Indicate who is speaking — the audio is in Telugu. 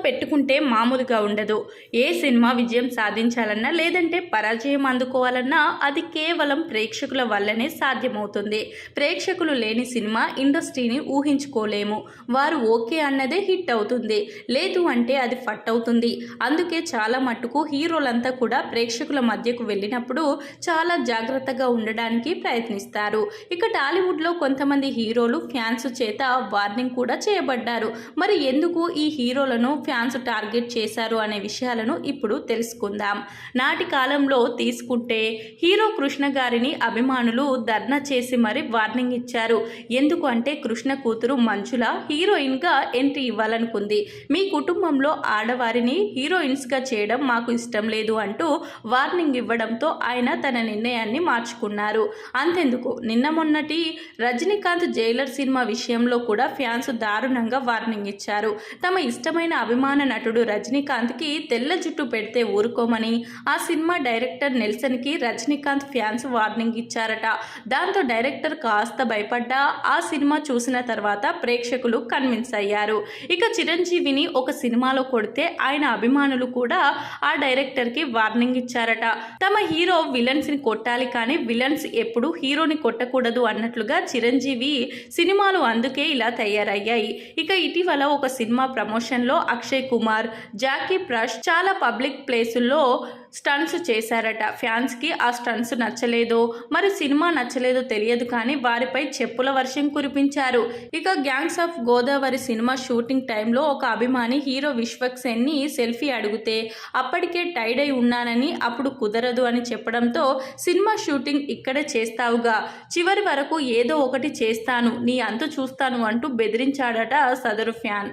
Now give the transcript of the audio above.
Speaker 1: పెట్టుకుంటే మామూలుగా ఉండదు. ఏ సినిమా విజయం సాధించాలన్నా లేదంటే పరాజయం అందుకోవాలన్నా అది కేవలం ప్రేక్షకుల వల్లనే సాధ్యమవుతుంది. ప్రేక్షకులు లేని సినిమా ఇండస్ట్రీని ఊహించుకోలేము. వారు ఓకే అన్నదే హిట్ అవుతుంది, లేదు అంటే అది ఫట్ అవుతుంది. అందుకే చాలా మట్టుకు హీరోలంతా కూడా ప్రేక్షకుల మధ్యకు వెళ్ళినప్పుడు చాలా జాగ్రత్తగా ఉండడానికి ప్రయత్నిస్తారు. ఇక టాలీవుడ్లో కొంతమంది హీరోలు ఫ్యాన్స్ చేత వార్నింగ్ కూడా చేయబడ్డారు. మరి ఎందుకు ఈ హీరోలను ఫ్యాన్స్ టార్గెట్ చేశారు అనే విషయాలను ఇప్పుడు తెలుసుకుందాం. నాటి కాలంలో తీసుకుంటే హీరో కృష్ణ గారిని అభిమానులు ధర్నా చేసి మరి వార్నింగ్ ఇచ్చారు. ఎందుకు అంటే కృష్ణ కూతురు మంజుల హీరోయిన్గా ఎంట్రీ ఇవ్వాలనుకుంది. మీ కుటుంబంలో ఆడవారిని హీరోయిన్స్గా చేయడం మాకు ఇష్టం లేదు అంటూ వార్నింగ్ ఇవ్వడంతో ఆయన తన నిర్ణయాన్ని మార్చుకున్నారు. అంతెందుకు, నిన్న మొన్నటి రజనీకాంత్ జైలర్ సినిమా విషయంలో కూడా ఫ్యాన్స్ దారుణంగా వార్నింగ్ ఇచ్చారు. తమ ఇష్టమైన అభిమాన నటుడు రజనీకాంత్కి తెల్ల జుట్టు పెడితే ఊరుకోమని ఆ సినిమా డైరెక్టర్ నెల్సన్కి రజనీకాంత్ ఫ్యాన్స్ వార్నింగ్ ఇచ్చారట. దాంతో డైరెక్టర్ కాస్త భయపడ్డా ఆ సినిమా చూసిన తర్వాత ప్రేక్షకులు కన్విన్స్ అయ్యారు. ఇక చిరంజీవిని ఒక సినిమాలో కొడితే ఆయన అభిమానులు కూడా ఆ డైరెక్టర్కి వార్నింగ్ ఇచ్చారట. తమ హీరో విలన్స్ని కొట్టాలి కానీ విలన్స్ ఎప్పుడు హీరోని కొట్టకూడదు అన్నట్లుగా చిరంజీవి సినిమాలు అందుకే ఇలా తయారయ్యాయి. ఇక ఇటీవల ఒక సినిమా ప్రమోషన్లో అక్షయ్ కుమార్, జాకీ ప్రష్ చాలా పబ్లిక్ ప్లేసుల్లో స్టంట్స్ చేశారట. ఫ్యాన్స్కి ఆ స్టంట్స్ నచ్చలేదో మరి సినిమా నచ్చలేదో తెలియదు కానీ వారిపై చెప్పుల వర్షం కురిపించారు. ఇక gangs of Godavari cinema shooting టైంలో ఒక అభిమాని హీరో విశ్వక్ సేన్ని సెల్ఫీ అడిగితే అప్పటికే టైడ్ అయి ఉన్నానని, అప్పుడు కుదరదు అని చెప్పడంతో సినిమా షూటింగ్ ఇక్కడే చేస్తావుగా, చివరి వరకు ఏదో ఒకటి చేస్తాను, నీ అంతు చూస్తాను అంటూ బెదిరించాడట సదరు ఫ్యాన్.